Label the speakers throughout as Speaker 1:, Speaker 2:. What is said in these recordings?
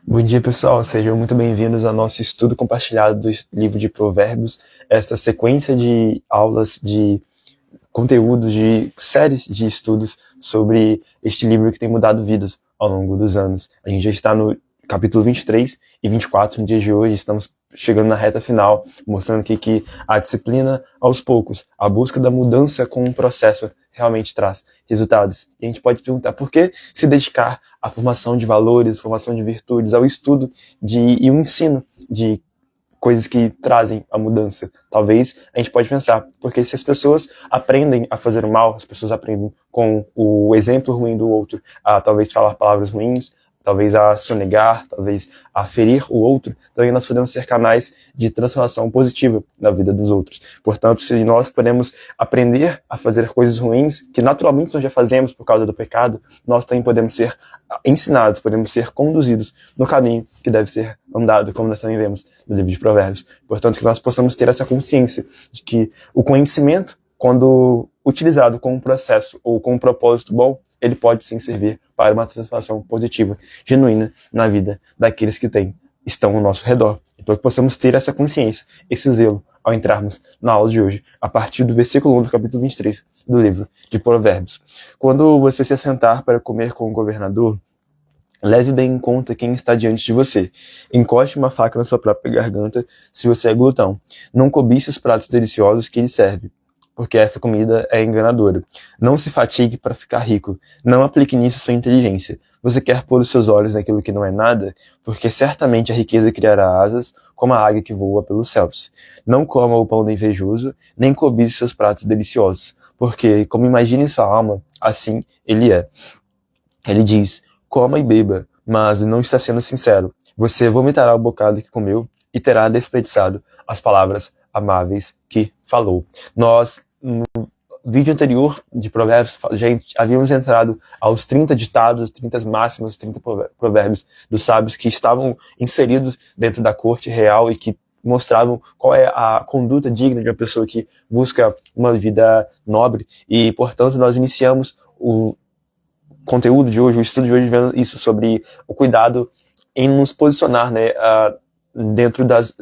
Speaker 1: Bom dia, pessoal. Sejam muito bem-vindos ao nosso estudo compartilhado do livro de Provérbios, esta sequência de aulas, de conteúdos, de séries de estudos sobre este livro que tem mudado vidas ao longo dos anos. A gente já está no capítulo 23 e 24 no dia de hoje, estamos chegando na reta final, mostrando aqui que a disciplina, aos poucos, a busca da mudança com um processo realmente traz resultados. E a gente pode perguntar por que se dedicar à formação de valores, formação de virtudes, ao estudo e o ensino de coisas que trazem a mudança. Talvez a gente pode pensar, porque se as pessoas aprendem a fazer o mal, as pessoas aprendem com o exemplo ruim do outro, a talvez falar palavras ruins, talvez a sonegar, talvez a ferir o outro, também nós podemos ser canais de transformação positiva na vida dos outros. Portanto, se nós podemos aprender a fazer coisas ruins, que naturalmente nós já fazemos por causa do pecado, nós também podemos ser ensinados, podemos ser conduzidos no caminho que deve ser andado, como nós também vemos no livro de Provérbios. Portanto, que nós possamos ter essa consciência de que o conhecimento, quando utilizado com um processo ou com um propósito bom, ele pode sim servir para uma transformação positiva, genuína na vida daqueles que estão ao nosso redor. Então que possamos ter essa consciência, esse zelo, ao entrarmos na aula de hoje, a partir do versículo 1 do capítulo 23 do livro de Provérbios. Quando você se assentar para comer com o governador, leve bem em conta quem está diante de você. Encoste uma faca na sua própria garganta se você é glutão. Não cobice os pratos deliciosos que ele serve, porque essa comida é enganadora. Não se fatigue para ficar rico. Não aplique nisso sua inteligência. Você quer pôr os seus olhos naquilo que não é nada? Porque certamente a riqueza criará asas, como a águia que voa pelos céus. Não coma o pão do invejoso, nem cobice seus pratos deliciosos, porque, como imagina em sua alma, assim ele é. Ele diz, coma e beba, mas não está sendo sincero. Você vomitará o bocado que comeu e terá desperdiçado as palavras amáveis que falou. Nós, no vídeo anterior de Provérbios, já havíamos entrado aos 30 ditados, 30 máximas, 30 provérbios dos sábios que estavam inseridos dentro da corte real e que mostravam qual é a conduta digna de uma pessoa que busca uma vida nobre. E, portanto, nós iniciamos o conteúdo de hoje, o estudo de hoje, vendo isso sobre o cuidado em nos posicionar, dentro das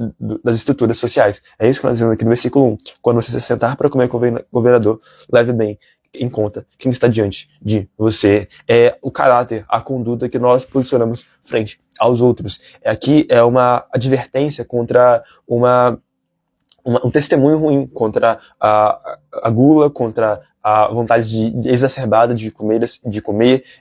Speaker 1: estruturas sociais. É isso que nós vemos aqui no versículo 1. Quando você se sentar para comer com o governador, leve bem em conta quem está diante de você. É o caráter, a conduta que nós posicionamos frente aos outros. Aqui é uma advertência contra um testemunho ruim, contra a gula, contra a vontade exacerbada de comer,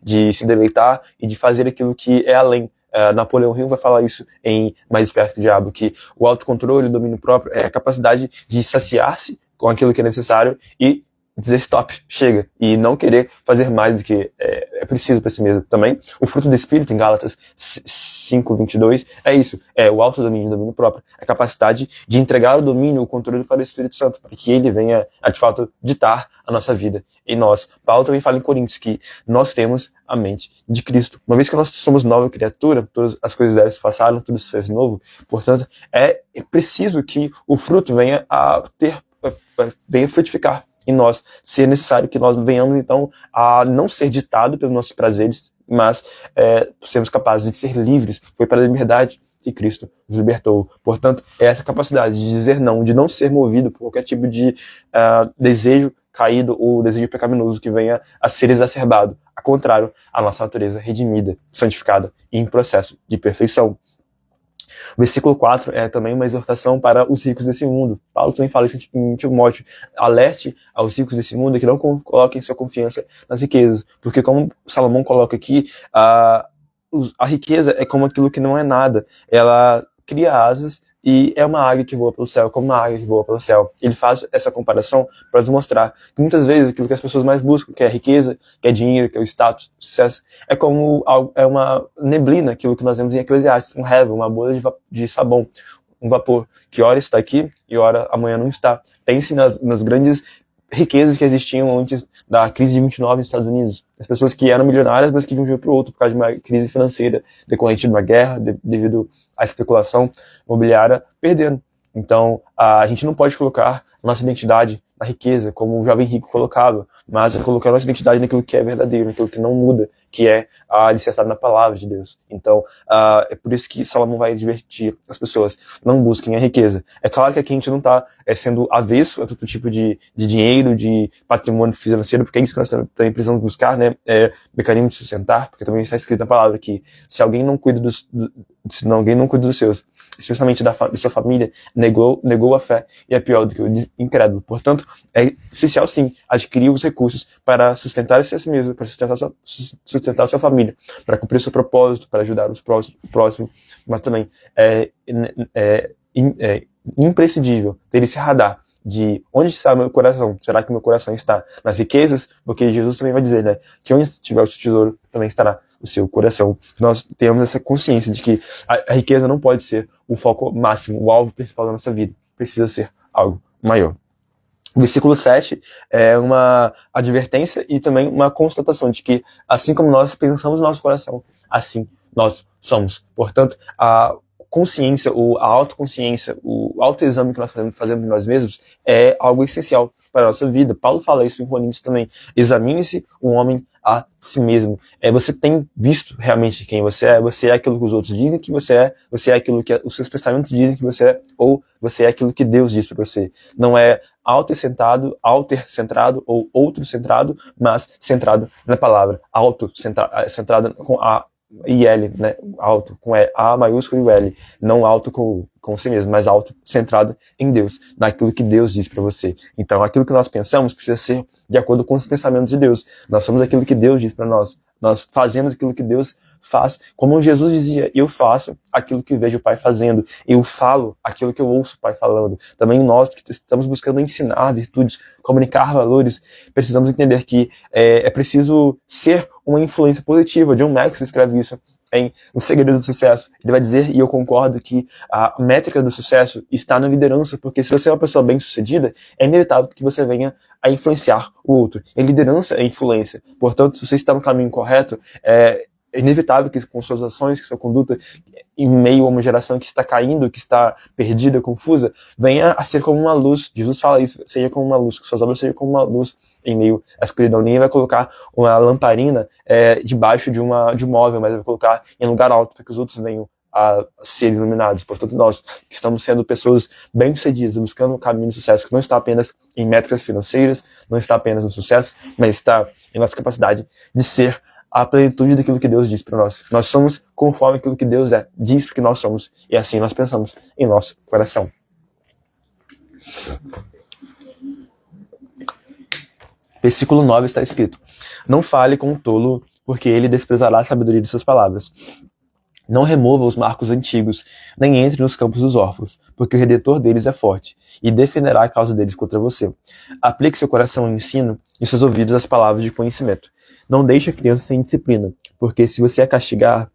Speaker 1: de se deleitar e de fazer aquilo que é além. Napoleão Hill vai falar isso em Mais Esperto que o Diabo, que o autocontrole, o domínio próprio é a capacidade de saciar-se com aquilo que é necessário e dizer stop, chega, e não querer fazer mais do que é preciso para si mesmo. Também, o fruto do Espírito, em Gálatas 5:22, é isso, é o autodomínio, o domínio próprio, a capacidade de entregar o domínio, o controle para o Espírito Santo, para que ele venha, de fato, ditar a nossa vida em nós. Paulo também fala em Coríntios que nós temos a mente de Cristo. Uma vez que nós somos nova criatura, todas as coisas velhas passaram, tudo se fez novo, portanto, é preciso que o fruto venha frutificar em nós, se é necessário que nós venhamos, então, a não ser ditado pelos nossos prazeres, mas sermos capazes de ser livres. Foi para a liberdade que Cristo nos libertou. Portanto, é essa capacidade de dizer não, de não ser movido por qualquer tipo de desejo caído ou desejo pecaminoso que venha a ser exacerbado. Ao contrário, a nossa natureza redimida, santificada e em processo de perfeição. O versículo 4 é também uma exortação para os ricos desse mundo. Paulo também fala isso em Timóteo. Alerte aos ricos desse mundo que não coloquem sua confiança nas riquezas. Porque como Salomão coloca aqui, a riqueza é como aquilo que não é nada. Ela cria asas e é uma águia que voa pelo céu, como uma águia que voa pelo céu. Ele faz essa comparação para nos mostrar que muitas vezes aquilo que as pessoas mais buscam, que é riqueza, que é dinheiro, que é o status, sucesso, é como é uma neblina, aquilo que nós vemos em Eclesiastes, um heaven, uma bolha de sabão, um vapor, que ora está aqui e ora amanhã não está. Pense nas grandes riquezas que existiam antes da crise de 29 nos Estados Unidos. As pessoas que eram milionárias, mas que de um dia para o outro, por causa de uma crise financeira decorrente de uma guerra, devido à especulação imobiliária, perderam. Então, a gente não pode colocar nossa identidade na riqueza, como o jovem rico colocava, mas colocar a nossa identidade naquilo que é verdadeiro, naquilo que não muda, que é alicerçado na palavra de Deus. Então, é por isso que Salomão vai advertir as pessoas: não busquem a riqueza. É claro que aqui a gente não está sendo avesso a todo tipo de dinheiro, de patrimônio financeiro, porque é isso que nós também precisamos buscar, né? Mecanismo de sustentar, porque também está escrito na palavra que se alguém não cuida se alguém não cuida dos seus, especialmente da sua família, negou a fé e é pior do que o incrédulo. Portanto, é essencial sim adquirir os recursos para sustentar-se a si mesmo, para sustentar a sua família, para cumprir o seu propósito, para ajudar o próximo, mas também é imprescindível ter esse radar de onde está meu coração. Será que meu coração está nas riquezas? Porque Jesus também vai dizer, né, que onde estiver o seu tesouro, também estará o seu coração. Nós temos essa consciência de que a riqueza não pode ser o foco máximo, o alvo principal da nossa vida. Precisa ser algo maior. O versículo 7 é uma advertência e também uma constatação de que, assim como nós pensamos no nosso coração, assim nós somos. Portanto, a consciência, a autoconsciência, o autoexame que nós fazemos de nós mesmos é algo essencial para a nossa vida. Paulo fala isso em Coríntios também. Examine-se o homem a si mesmo. Você tem visto realmente quem você é aquilo que os outros dizem que você é aquilo que os seus pensamentos dizem que você é, ou você é aquilo que Deus diz para você. Não é autocentrado ou outro-centrado, mas centrado na palavra. Centrado com A e L, né? Alto, com A maiúsculo e o L. Não alto com si mesmo, mas alto, centrado em Deus, naquilo que Deus diz para você. Então, aquilo que nós pensamos precisa ser de acordo com os pensamentos de Deus. Nós somos aquilo que Deus diz para nós. Nós fazemos aquilo que Deus faz. Como Jesus dizia, eu faço aquilo que vejo o Pai fazendo. Eu falo aquilo que eu ouço o Pai falando. Também nós que estamos buscando ensinar virtudes, comunicar valores, precisamos entender que é preciso ser uma influência positiva. John Maxwell escreve isso em O Segredo do Sucesso. Ele vai dizer, e eu concordo, que a métrica do sucesso está na liderança, porque se você é uma pessoa bem-sucedida, é inevitável que você venha a influenciar o outro. E liderança é influência. Portanto, se você está no caminho correto, é inevitável que com suas ações, que sua conduta, em meio a uma geração que está caindo, que está perdida, confusa, venha a ser como uma luz. Jesus fala isso, seja como uma luz, que suas obras sejam como uma luz em meio à escuridão. Ninguém vai colocar uma lamparina debaixo de um móvel, mas vai colocar em lugar alto para que os outros venham a ser iluminados. Portanto, nós que estamos sendo pessoas bem-sucedidas, buscando um caminho de sucesso que não está apenas em métricas financeiras, não está apenas no sucesso, mas está em nossa capacidade de ser a plenitude daquilo que Deus diz para nós. Nós somos conforme aquilo que Deus diz que nós somos, e assim nós pensamos em nosso coração. Versículo 9 está escrito: não fale com o tolo, porque ele desprezará a sabedoria de suas palavras. Não remova os marcos antigos, nem entre nos campos dos órfãos, porque o Redentor deles é forte, e defenderá a causa deles contra você. Aplique seu coração ao ensino e seus ouvidos às palavras de conhecimento. Não deixe a criança sem disciplina, porque se você a castigar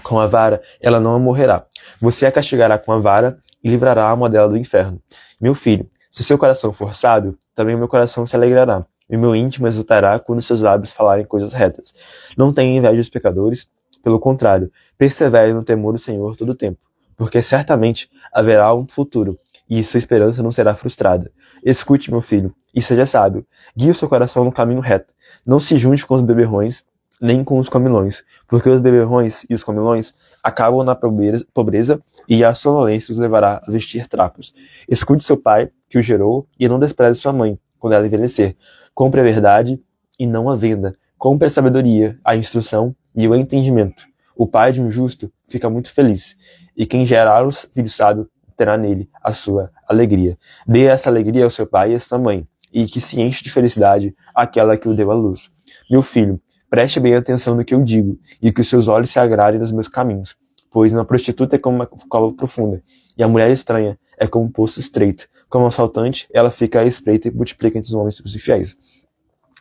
Speaker 1: com a vara, ela não morrerá. Você a castigará com a vara e livrará a alma dela do inferno. Meu filho, se seu coração for sábio, também o meu coração se alegrará, e o meu íntimo exultará quando seus lábios falarem coisas retas. Não tenha inveja dos pecadores, pelo contrário, persevere no temor do Senhor todo o tempo, porque certamente haverá um futuro, e sua esperança não será frustrada. Escute, meu filho, e seja sábio. Guie o seu coração no caminho reto. Não se junte com os beberrões, nem com os comilões, porque os beberrões e os comilões acabam na pobreza, e a sonolência os levará a vestir trapos. Escute seu pai, que o gerou, e não despreze sua mãe, quando ela envelhecer. Compre a verdade e não a venda. Compre a sabedoria, a instrução e o entendimento. O pai de um justo fica muito feliz, e quem gerar um filho sábio terá nele a sua alegria. Dê essa alegria ao seu pai e à sua mãe, e que se enche de felicidade aquela que o deu à luz. Meu filho, preste bem atenção no que eu digo, e que os seus olhos se agradem nos meus caminhos, pois uma prostituta é como uma cova profunda, e a mulher estranha é como um poço estreito. Como um assaltante, ela fica à espreita e multiplica entre os homens os infiéis.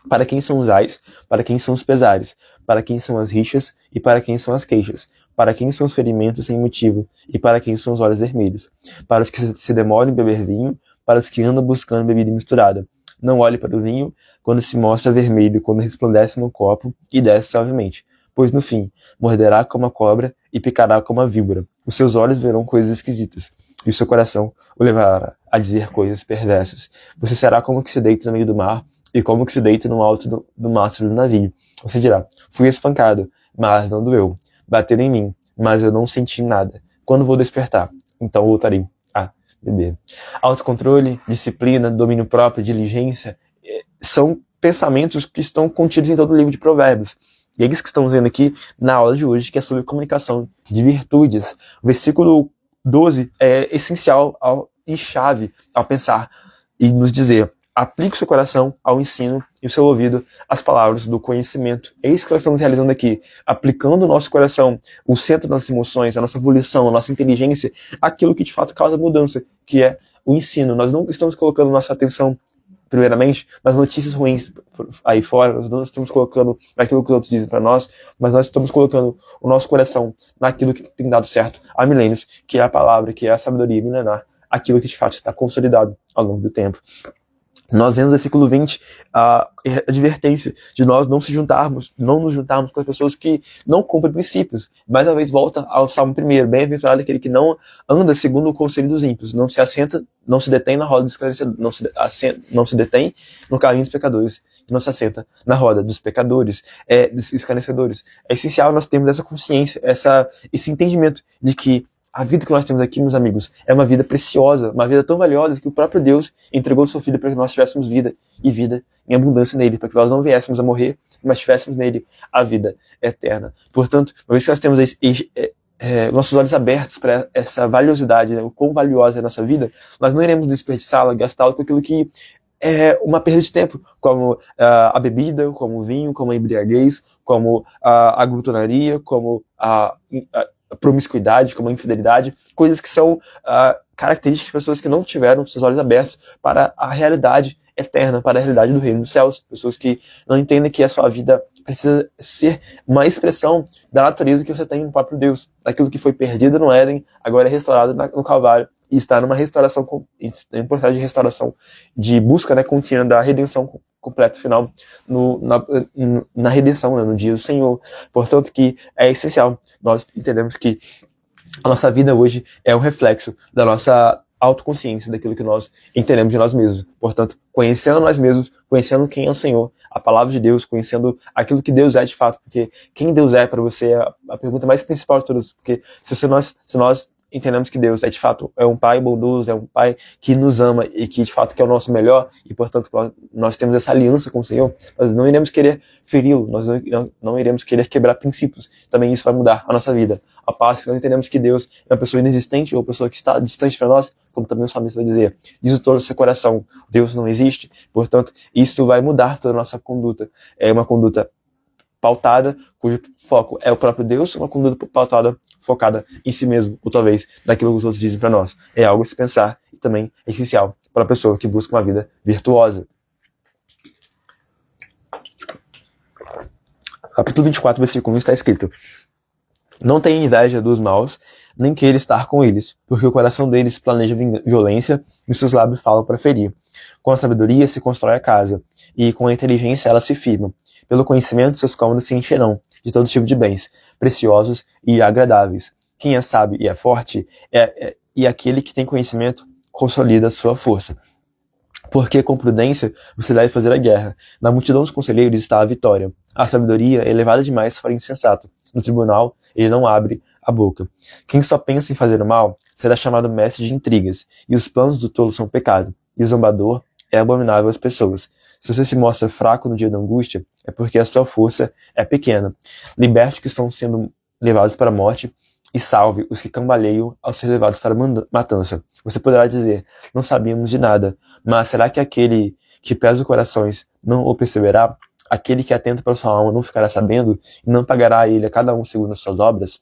Speaker 1: Para quem são os ais, para quem são os pesares, para quem são as rixas e para quem são as queixas, para quem são os ferimentos sem motivo e para quem são os olhos vermelhos, para os que se demoram em beber vinho, para os que andam buscando bebida misturada. Não olhe para o vinho quando se mostra vermelho, quando resplandece no copo e desce suavemente, pois no fim morderá como a cobra e picará como a víbora. Os seus olhos verão coisas esquisitas. e o seu coração o levará a dizer coisas perversas. Você será como que se deita no meio do mar, e como que se deita no alto do mastro do navio. Você dirá, fui espancado, mas não doeu. Bateram em mim, mas eu não senti nada. Quando vou despertar, então voltarei a beber. Autocontrole, disciplina, domínio próprio, diligência, são pensamentos que estão contidos em todo o livro de Provérbios. E é isso que estamos vendo aqui na aula de hoje, que é sobre comunicação de virtudes. O versículo 12 é essencial e chave ao pensar e nos dizer: aplique o seu coração ao ensino e o seu ouvido às palavras do conhecimento. É isso que nós estamos realizando aqui, aplicando o nosso coração, o centro das nossas emoções, a nossa evolução, a nossa inteligência, aquilo que de fato causa mudança, que é o ensino. Nós não estamos colocando nossa atenção primeiramente nas notícias ruins aí fora, nós não estamos colocando naquilo que os outros dizem para nós, mas nós estamos colocando o nosso coração naquilo que tem dado certo há milênios, que é a palavra, que é a sabedoria milenar, aquilo que de fato está consolidado ao longo do tempo. Nós vemos no versículo 20 a advertência de nós não nos juntarmos com as pessoas que não cumprem princípios. Mais uma vez volta ao Salmo 1, bem-aventurado aquele que não anda segundo o conselho dos ímpios, não se assenta, não se detém na roda dos esclarecedores, não se detém no caminho dos pecadores, não se assenta na roda dos pecadores, dos esclarecedores. É essencial nós termos essa consciência, esse entendimento de que a vida que nós temos aqui, meus amigos, é uma vida preciosa, uma vida tão valiosa que o próprio Deus entregou o seu Filho para que nós tivéssemos vida e vida em abundância nele, para que nós não viéssemos a morrer, mas tivéssemos nele a vida eterna. Portanto, uma vez que nós temos nossos olhos abertos para essa valiosidade, né, o quão valiosa é a nossa vida, nós não iremos desperdiçá-la, gastá-la com aquilo que é uma perda de tempo, como a bebida, como o vinho, como a embriaguez, como a glutonaria, como a promiscuidade, como a infidelidade, coisas que são características de pessoas que não tiveram seus olhos abertos para a realidade eterna, para a realidade do reino dos céus, pessoas que não entendem que a sua vida precisa ser uma expressão da natureza que você tem no próprio Deus, daquilo que foi perdido no Éden, agora é restaurado no Calvário, e está numa restauração, em processo de restauração, de busca, né, contínua da redenção completa final na redenção, né, no dia do Senhor. Portanto, que é essencial nós entendemos que a nossa vida hoje é um reflexo da nossa autoconsciência, daquilo que nós entendemos de nós mesmos. Portanto, conhecendo nós mesmos, conhecendo quem é o Senhor, a palavra de Deus, conhecendo aquilo que Deus é de fato, porque quem Deus é para você é a pergunta mais principal de todas, porque se nós entendemos que Deus é de fato um pai bondoso, é um pai que nos ama e que de fato quer o nosso melhor, e portanto nós temos essa aliança com o Senhor, nós não iremos querer feri-lo, nós não iremos querer quebrar princípios. Também isso vai mudar a nossa vida. A paz que nós entendemos que Deus é uma pessoa inexistente ou uma pessoa que está distante para nós, como também o salmista vai dizer, diz o todo o seu coração, Deus não existe. Portanto, isso vai mudar toda a nossa conduta. É uma conduta pautada, cujo foco é o próprio Deus, uma conduta pautada, focada em si mesmo, ou talvez naquilo que os outros dizem para nós. É algo a se pensar e também é essencial para a pessoa que busca uma vida virtuosa. Capítulo 24, versículo 1 está escrito: não tenha inveja dos maus, nem queira estar com eles, porque o coração deles planeja violência e os seus lábios falam para ferir. Com a sabedoria se constrói a casa, e com a inteligência ela se firma. Pelo conhecimento seus cômodos se encherão de todo tipo de bens, preciosos e agradáveis. Quem é sábio e é forte, e aquele que tem conhecimento consolida a sua força. Porque com prudência você deve fazer a guerra. Na multidão dos conselheiros está a vitória. A sabedoria é elevada demais para o insensato. No tribunal ele não abre a boca. Quem só pensa em fazer o mal será chamado mestre de intrigas, e os planos do tolo são pecado, e o zombador é abominável às pessoas. Se você se mostra fraco no dia da angústia, é porque a sua força é pequena. Liberte os que estão sendo levados para a morte, e salve os que cambaleiam ao ser levados para a matança. Você poderá dizer, não sabíamos de nada, mas será que aquele que pesa os corações não o perceberá? Aquele que atenta para sua alma não ficará sabendo, e não pagará a ele a cada um segundo as suas obras?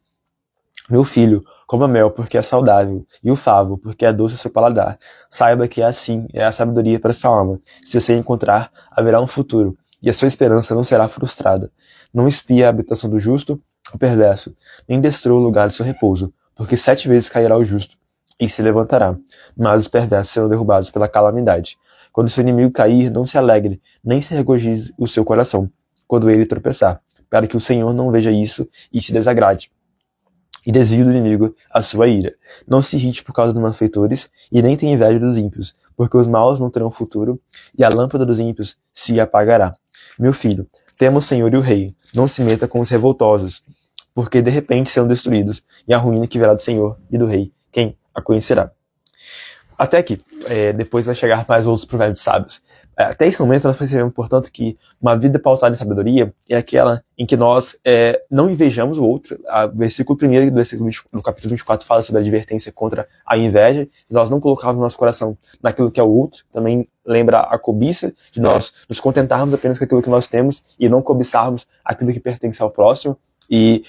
Speaker 1: Meu filho, coma mel porque é saudável, e o favo porque é doce o seu paladar. Saiba que assim é a sabedoria para sua alma. Se você encontrar, haverá um futuro, e a sua esperança não será frustrada. Não espie a habitação do justo, o perverso, nem destrua o lugar de seu repouso, porque 7 vezes cairá o justo, e se levantará, mas os perversos serão derrubados pela calamidade. Quando seu inimigo cair, não se alegre, nem se regozije o seu coração, quando ele tropeçar, para que o Senhor não veja isso e se desagrade. e desvie do inimigo a sua ira. Não se irrite por causa dos malfeitores, e nem tenha inveja dos ímpios, porque os maus não terão futuro, e a lâmpada dos ímpios se apagará. Meu filho, tema o Senhor e o Rei, não se meta com os revoltosos, porque de repente serão destruídos, e a ruína que virá do Senhor e do Rei, quem a conhecerá? Até aqui, depois vai chegar mais outros provérbios sábios. Até esse momento nós percebemos, portanto, que uma vida pautada em sabedoria é aquela em que nós não invejamos o outro. O versículo 1 do capítulo 24 fala sobre a advertência contra a inveja, de nós não colocarmos nosso coração naquilo que é o outro. Também lembra a cobiça, de nós nos contentarmos apenas com aquilo que nós temos e não cobiçarmos aquilo que pertence ao próximo. E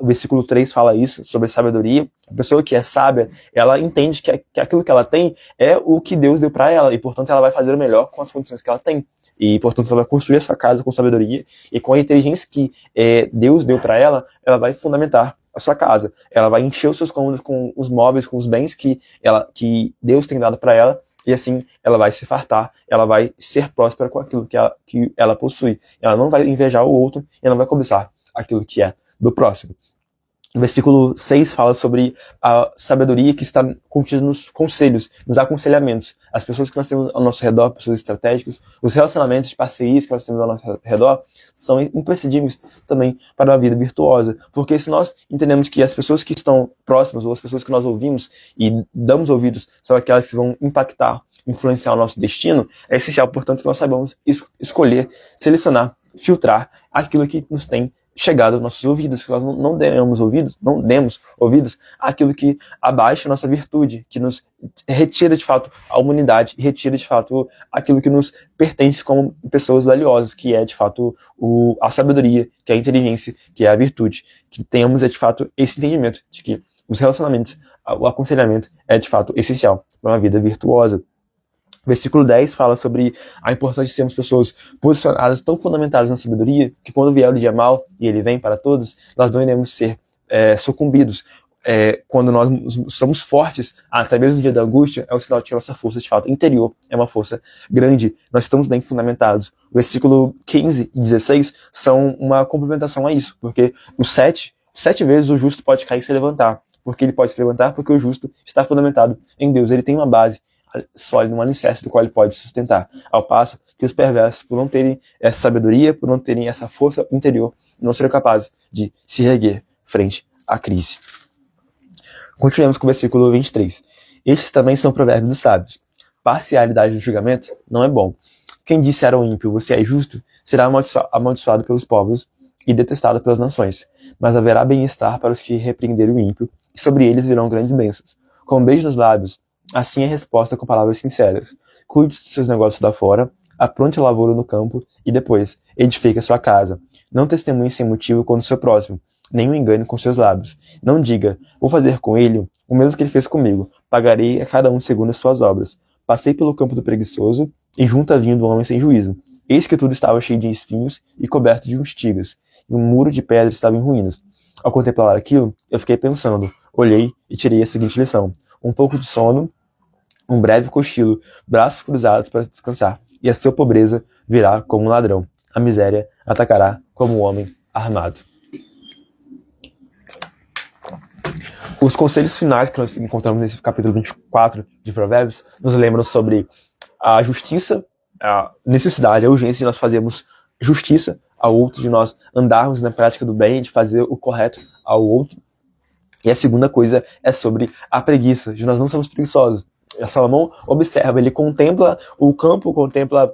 Speaker 1: o versículo 3 fala isso, sobre sabedoria. A pessoa que é sábia, ela entende que aquilo que ela tem é o que Deus deu para ela, e portanto ela vai fazer o melhor com as condições que ela tem. E portanto ela vai construir a sua casa com sabedoria, e com a inteligência que Deus deu para ela, ela vai fundamentar a sua casa. Ela vai encher os seus cômodos com os móveis, com os bens que Deus tem dado para ela, e assim ela vai se fartar, ela vai ser próspera com aquilo que ela possui. Ela não vai invejar o outro, e ela não vai cobiçar aquilo que é do próximo. O versículo 6 fala sobre a sabedoria que está contida nos conselhos, nos aconselhamentos. As pessoas que nós temos ao nosso redor, pessoas estratégicas, os relacionamentos de parcerias que nós temos ao nosso redor, são imprescindíveis também para uma vida virtuosa. Porque se nós entendemos que as pessoas que estão próximas, ou as pessoas que nós ouvimos e damos ouvidos, são aquelas que vão impactar, influenciar o nosso destino, é essencial, portanto, que nós saibamos escolher, selecionar, filtrar aquilo que nos tem chegado aos nossos ouvidos, que nós não demos ouvidos àquilo que abaixa a nossa virtude, que nos retira de fato a humanidade, retira de fato aquilo que nos pertence como pessoas valiosas, que é de fato a sabedoria, que é a inteligência, que é a virtude, que tenhamos de fato esse entendimento de que os relacionamentos, o aconselhamento é de fato essencial para uma vida virtuosa. Versículo 10 fala sobre a importância de sermos pessoas posicionadas, tão fundamentadas na sabedoria, que quando vier o dia mal, e ele vem para todos, nós não iremos ser sucumbidos. Quando nós somos fortes, até mesmo no dia da angústia, é um sinal de que a nossa força, de fato, interior é uma força grande. Nós estamos bem fundamentados. O versículo 15 e 16 são uma complementação a isso, porque sete vezes o justo pode cair e se levantar. Porque ele pode se levantar porque o justo está fundamentado em Deus. Ele tem uma base sólido, um alicerce do qual ele pode sustentar. Ao passo que os perversos, por não terem essa sabedoria, por não terem essa força interior, não serão capazes de se erguer frente à crise. Continuemos com o versículo 23. Estes também são provérbios dos sábios. Parcialidade no julgamento não é bom. Quem disser ao ímpio, você é justo, será amaldiçoado pelos povos e detestado pelas nações. Mas haverá bem-estar para os que repreenderem o ímpio, e sobre eles virão grandes bênçãos. Com um beijo nos lábios, assim é a resposta com palavras sinceras. Cuide dos seus negócios lá fora, apronte a lavoura no campo e depois edifique a sua casa. Não testemunhe sem motivo contra o seu próximo, nem o engane com seus lábios. Não diga, vou fazer com ele o mesmo que ele fez comigo, pagarei a cada um segundo as suas obras. Passei pelo campo do preguiçoso e junto a vinho do homem sem juízo. Eis que tudo estava cheio de espinhos e coberto de urtigas, e um muro de pedra estava em ruínas. Ao contemplar aquilo, eu fiquei pensando, olhei e tirei a seguinte lição. Um pouco de sono, um breve cochilo, braços cruzados para descansar, e a sua pobreza virá como um ladrão. A miséria atacará como um homem armado. Os conselhos finais que nós encontramos nesse capítulo 24 de Provérbios nos lembram sobre a justiça, a necessidade, a urgência de nós fazermos justiça ao outro, de nós andarmos na prática do bem, de fazer o correto ao outro. E a segunda coisa é sobre a preguiça, de nós não sermos preguiçosos. Salomão observa, ele contempla o campo, contempla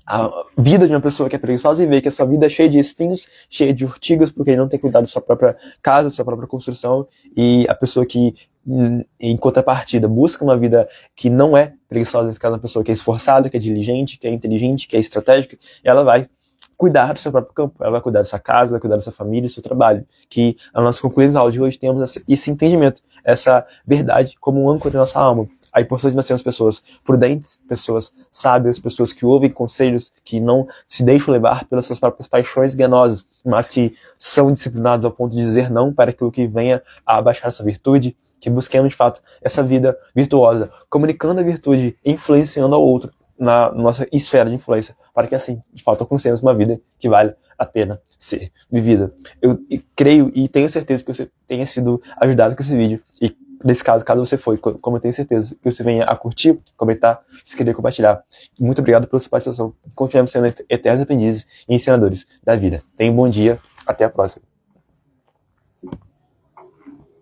Speaker 1: a vida de uma pessoa que é preguiçosa e vê que a sua vida é cheia de espinhos, cheia de urtigas, porque ele não tem cuidado da sua própria casa, da sua própria construção, e a pessoa que, em contrapartida, busca uma vida que não é preguiçosa, nesse caso, uma pessoa que é esforçada, que é diligente, que é inteligente, que é estratégica, ela vai cuidar do seu próprio campo, ela vai cuidar da sua casa, vai cuidar da sua família, do seu trabalho. Que, a nossa conclusão da aula de hoje, temos esse entendimento, essa verdade como um âncora da nossa alma. A importância de nós sermos pessoas prudentes, pessoas sábias, pessoas que ouvem conselhos, que não se deixam levar pelas suas próprias paixões enganosas, mas que são disciplinados ao ponto de dizer não para aquilo que venha a abaixar essa virtude, que busquemos de fato essa vida virtuosa, comunicando a virtude, influenciando ao outro na nossa esfera de influência, para que assim, de fato, alcancemos uma vida que vale a pena ser vivida. Eu creio e tenho certeza que você tenha sido ajudado com esse vídeo. E nesse caso você foi, como eu tenho certeza, que você venha a curtir, comentar, se querer compartilhar. Muito obrigado pela sua participação. Continuamos sendo eternos aprendizes e ensinadores da vida. Tenha um bom dia. Até a próxima.